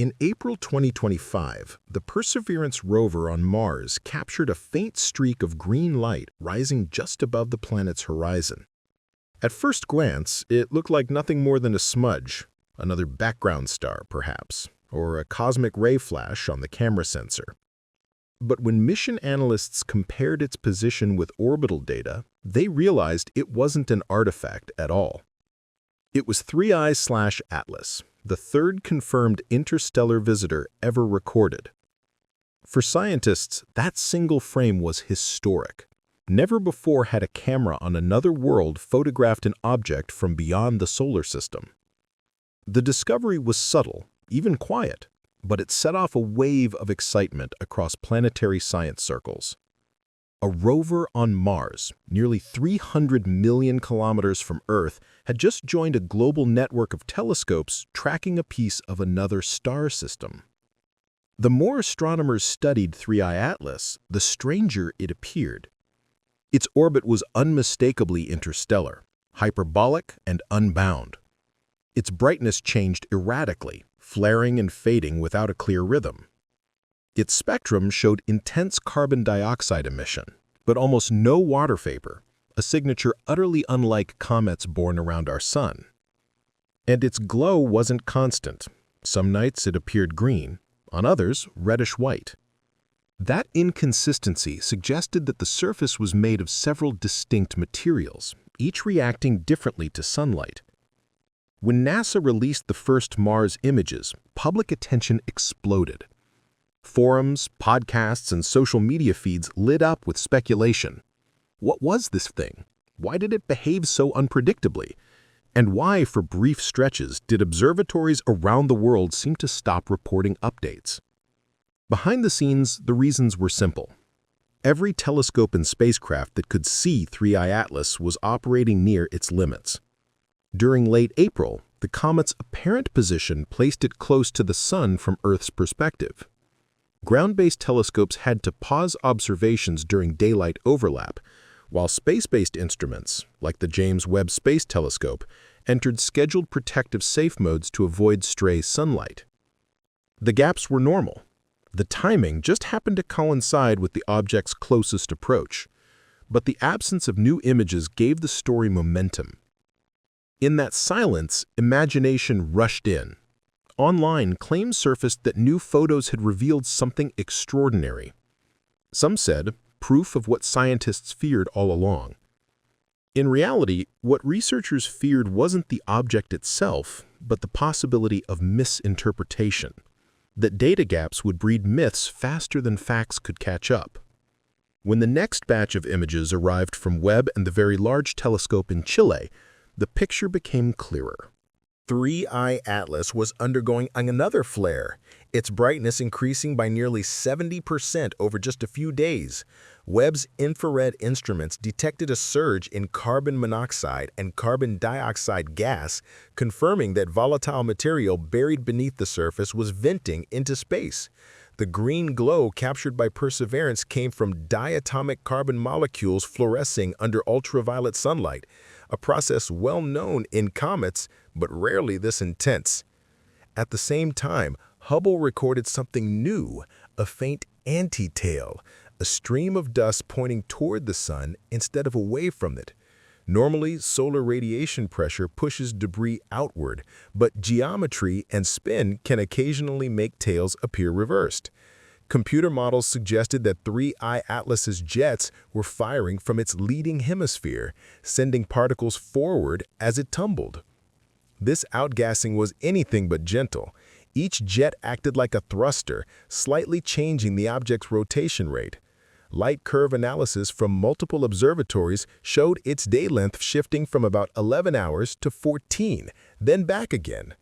In April 2025, the Perseverance rover on Mars captured a faint streak of green light rising just above the planet's horizon. At first glance, it looked like nothing more than a smudge, another background star perhaps, or a cosmic ray flash on the camera sensor. But when mission analysts compared its position with orbital data, they realized it wasn't an artifact at all. It was 3I/Atlas, the third confirmed interstellar visitor ever recorded. For scientists, that single frame was historic. Never before had a camera on another world photographed an object from beyond the solar system. The discovery was subtle, even quiet, but it set off a wave of excitement across planetary science circles. A rover on Mars, nearly 300 million kilometers from Earth, had just joined a global network of telescopes tracking a piece of another star system. The more astronomers studied 3I/Atlas, the stranger it appeared. Its orbit was unmistakably interstellar, hyperbolic and unbound. Its brightness changed erratically, flaring and fading without a clear rhythm. Its spectrum showed intense carbon dioxide emission, but almost no water vapor, a signature utterly unlike comets born around our sun. And its glow wasn't constant. Some nights it appeared green, on others reddish-white. That inconsistency suggested that the surface was made of several distinct materials, each reacting differently to sunlight. When NASA released the first Mars images, public attention exploded. Forums, podcasts, and social media feeds lit up with speculation. What was this thing? Why did it behave so unpredictably? And why, for brief stretches, did observatories around the world seem to stop reporting updates? Behind the scenes, the reasons were simple. Every telescope and spacecraft that could see 3I/Atlas was operating near its limits. During late April, the comet's apparent position placed it close to the Sun from Earth's perspective. Ground-based telescopes had to pause observations during daylight overlap, while space-based instruments, like the James Webb Space Telescope, entered scheduled protective safe modes to avoid stray sunlight. The gaps were normal. The timing just happened to coincide with the object's closest approach, but the absence of new images gave the story momentum. In that silence, imagination rushed in. Online, claims surfaced that new photos had revealed something extraordinary. Some said, proof of what scientists feared all along. In reality, what researchers feared wasn't the object itself, but the possibility of misinterpretation. That data gaps would breed myths faster than facts could catch up. When the next batch of images arrived from Webb and the Very Large Telescope in Chile, the picture became clearer. 3I/Atlas was undergoing another flare, its brightness increasing by nearly 70% over just a few days. Webb's infrared instruments detected a surge in carbon monoxide and carbon dioxide gas, confirming that volatile material buried beneath the surface was venting into space. The green glow captured by Perseverance came from diatomic carbon molecules fluorescing under ultraviolet sunlight, a process well known in comets, but rarely this intense. At the same time, Hubble recorded something new, a faint anti-tail, a stream of dust pointing toward the Sun instead of away from it. Normally, solar radiation pressure pushes debris outward, but geometry and spin can occasionally make tails appear reversed. Computer models suggested that 3I/Atlas's jets were firing from its leading hemisphere, sending particles forward as it tumbled. This outgassing was anything but gentle. Each jet acted like a thruster, slightly changing the object's rotation rate. Light curve analysis from multiple observatories showed its day length shifting from about 11 hours to 14, then back again.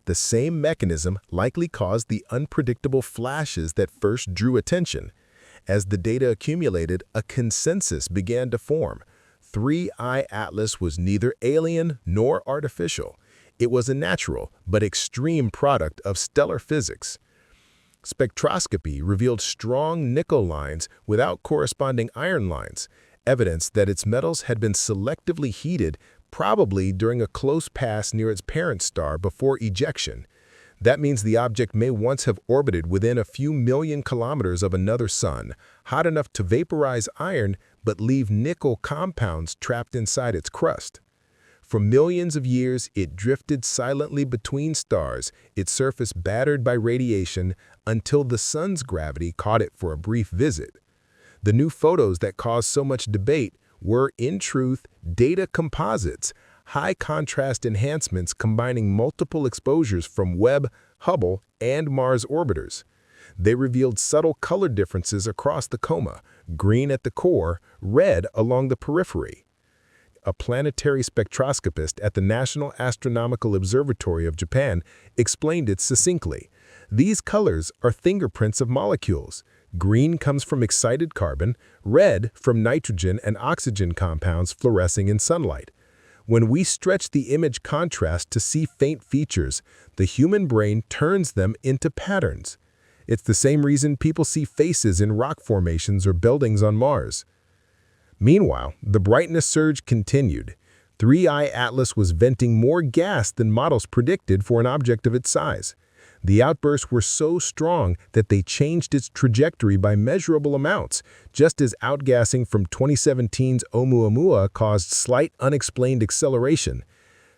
The same mechanism likely caused the unpredictable flashes that first drew attention. As the data accumulated, a consensus began to form. 3I/Atlas was neither alien nor artificial. It was a natural but extreme product of stellar physics. Spectroscopy revealed strong nickel lines without corresponding iron lines, evidence that its metals had been selectively heated, probably during a close pass near its parent star before ejection. That means the object may once have orbited within a few million kilometers of another sun, hot enough to vaporize iron but leave nickel compounds trapped inside its crust. For millions of years, it drifted silently between stars, its surface battered by radiation, until the sun's gravity caught it for a brief visit. The new photos that caused so much debate were, in truth, data composites, high-contrast enhancements combining multiple exposures from Webb, Hubble, and Mars orbiters. They revealed subtle color differences across the coma, green at the core, red along the periphery. A planetary spectroscopist at the National Astronomical Observatory of Japan explained it succinctly. These colors are fingerprints of molecules. Green comes from excited carbon, red from nitrogen and oxygen compounds fluorescing in sunlight. When we stretch the image contrast to see faint features, the human brain turns them into patterns. It's the same reason people see faces in rock formations or buildings on Mars. Meanwhile, the brightness surge continued. 3I Atlas was venting more gas than models predicted for an object of its size. The outbursts were so strong that they changed its trajectory by measurable amounts, just as outgassing from 2017's Oumuamua caused slight unexplained acceleration.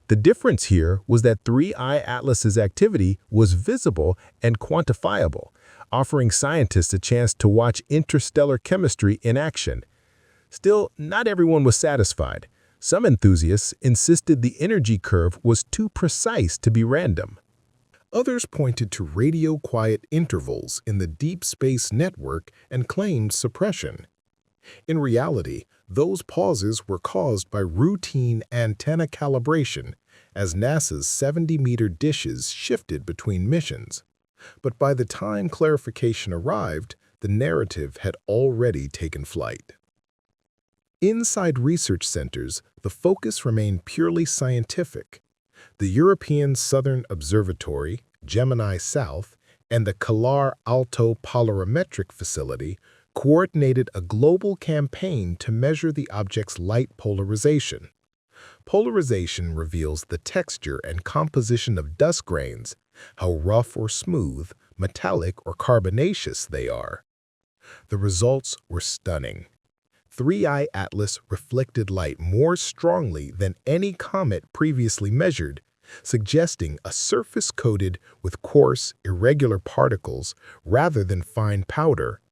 The difference here was that 3I Atlas's activity was visible and quantifiable, offering scientists a chance to watch interstellar chemistry in action. Still, not everyone was satisfied. Some enthusiasts insisted the energy curve was too precise to be random. Others pointed to radio-quiet intervals in the deep space network and claimed suppression. In reality, those pauses were caused by routine antenna calibration as NASA's 70-meter dishes shifted between missions. But by the time clarification arrived, the narrative had already taken flight. Inside research centers, the focus remained purely scientific. The European Southern Observatory, Gemini South, and the Calar Alto Polarimetric Facility coordinated a global campaign to measure the object's light polarization. Polarization reveals the texture and composition of dust grains, how rough or smooth, metallic or carbonaceous they are. The results were stunning. 3I Atlas reflected light more strongly than any comet previously measured, suggesting a surface coated with coarse, irregular particles rather than fine powder.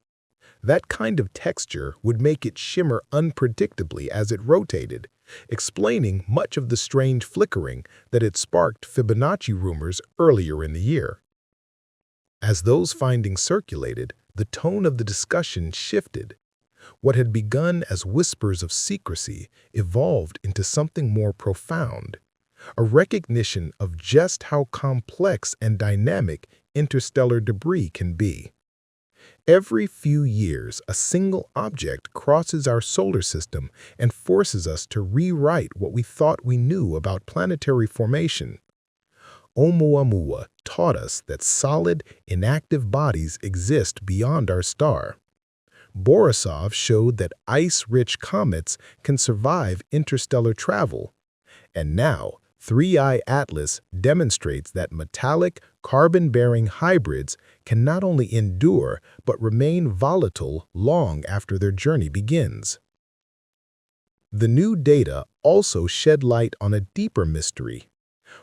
That kind of texture would make it shimmer unpredictably as it rotated, explaining much of the strange flickering that had sparked Fibonacci rumors earlier in the year. As those findings circulated, the tone of the discussion shifted. What had begun as whispers of secrecy evolved into something more profound, a recognition of just how complex and dynamic interstellar debris can be. Every few years, a single object crosses our solar system and forces us to rewrite what we thought we knew about planetary formation. Oumuamua taught us that solid, inactive bodies exist beyond our star. Borisov showed that ice-rich comets can survive interstellar travel. And now, 3I Atlas demonstrates that metallic, carbon-bearing hybrids can not only endure but remain volatile long after their journey begins. The new data also shed light on a deeper mystery.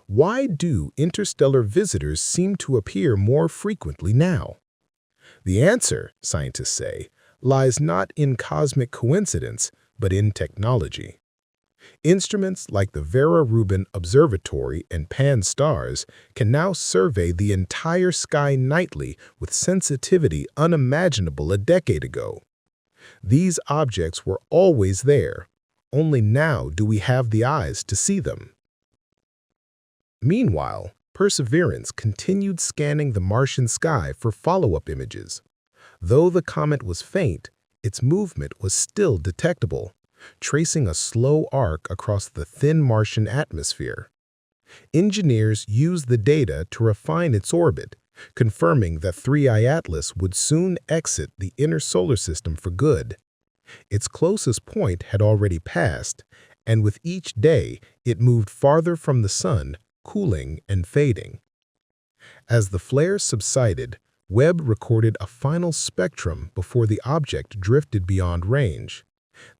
Why do interstellar visitors seem to appear more frequently now? The answer, scientists say, lies not in cosmic coincidence, but in technology. Instruments like the Vera Rubin Observatory and Pan-STARRS can now survey the entire sky nightly with sensitivity unimaginable a decade ago. These objects were always there, only now do we have the eyes to see them. Meanwhile, Perseverance continued scanning the Martian sky for follow-up images. Though the comet was faint, its movement was still detectable, tracing a slow arc across the thin Martian atmosphere. Engineers used the data to refine its orbit, confirming that 3I Atlas would soon exit the inner solar system for good. Its closest point had already passed, and with each day it moved farther from the sun, cooling and fading. As the flares subsided, Webb recorded a final spectrum before the object drifted beyond range.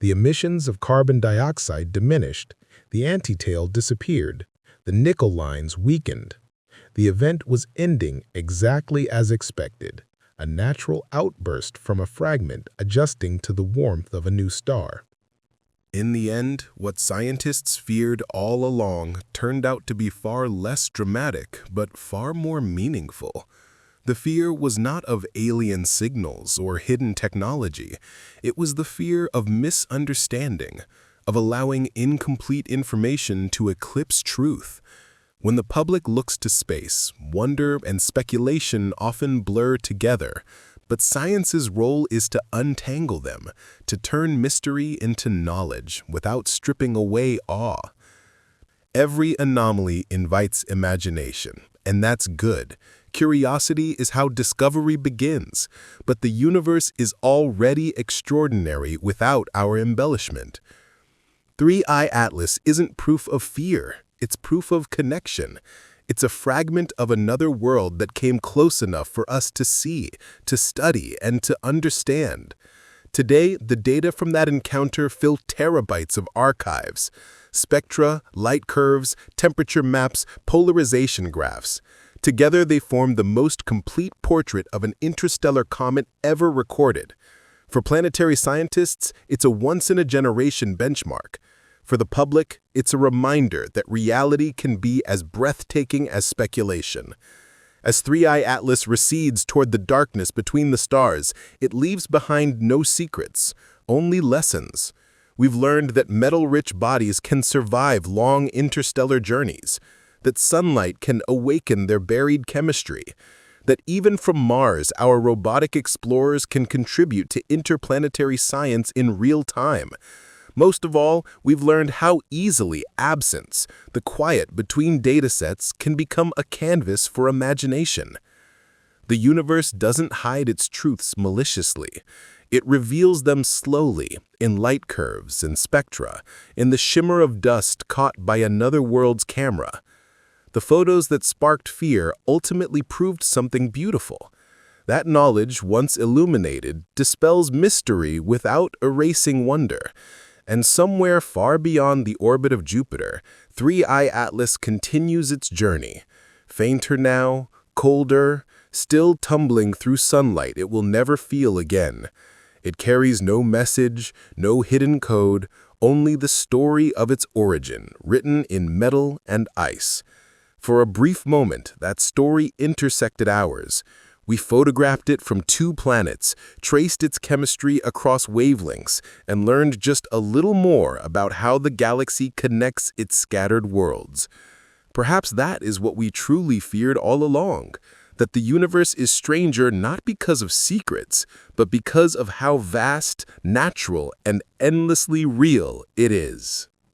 The emissions of carbon dioxide diminished, the antitail disappeared, the nickel lines weakened. The event was ending exactly as expected, a natural outburst from a fragment adjusting to the warmth of a new star. In the end, what scientists feared all along turned out to be far less dramatic, but far more meaningful. The fear was not of alien signals or hidden technology. It was the fear of misunderstanding, of allowing incomplete information to eclipse truth. When the public looks to space, wonder and speculation often blur together, but science's role is to untangle them, to turn mystery into knowledge without stripping away awe. Every anomaly invites imagination, and that's good. Curiosity is how discovery begins, but the universe is already extraordinary without our embellishment. 3I Atlas isn't proof of fear, it's proof of connection. It's a fragment of another world that came close enough for us to see, to study, and to understand. Today, the data from that encounter fill terabytes of archives. Spectra, light curves, temperature maps, polarization graphs. Together, they form the most complete portrait of an interstellar comet ever recorded. For planetary scientists, it's a once-in-a-generation benchmark. For the public, it's a reminder that reality can be as breathtaking as speculation. As 3I Atlas recedes toward the darkness between the stars, it leaves behind no secrets, only lessons. We've learned that metal-rich bodies can survive long interstellar journeys, that sunlight can awaken their buried chemistry, that even from Mars, our robotic explorers can contribute to interplanetary science in real time. Most of all, we've learned how easily absence, the quiet between datasets, can become a canvas for imagination. The universe doesn't hide its truths maliciously. It reveals them slowly, in light curves and spectra, in the shimmer of dust caught by another world's camera. The photos that sparked fear ultimately proved something beautiful. That knowledge, once illuminated, dispels mystery without erasing wonder. And somewhere far beyond the orbit of Jupiter, 3I Atlas continues its journey. Fainter now, colder, still tumbling through sunlight it will never feel again. It carries no message, no hidden code, only the story of its origin, written in metal and ice. For a brief moment, that story intersected ours. We photographed it from 2 planets, traced its chemistry across wavelengths, and learned just a little more about how the galaxy connects its scattered worlds. Perhaps that is what we truly feared all along, that the universe is stranger not because of secrets, but because of how vast, natural, and endlessly real it is.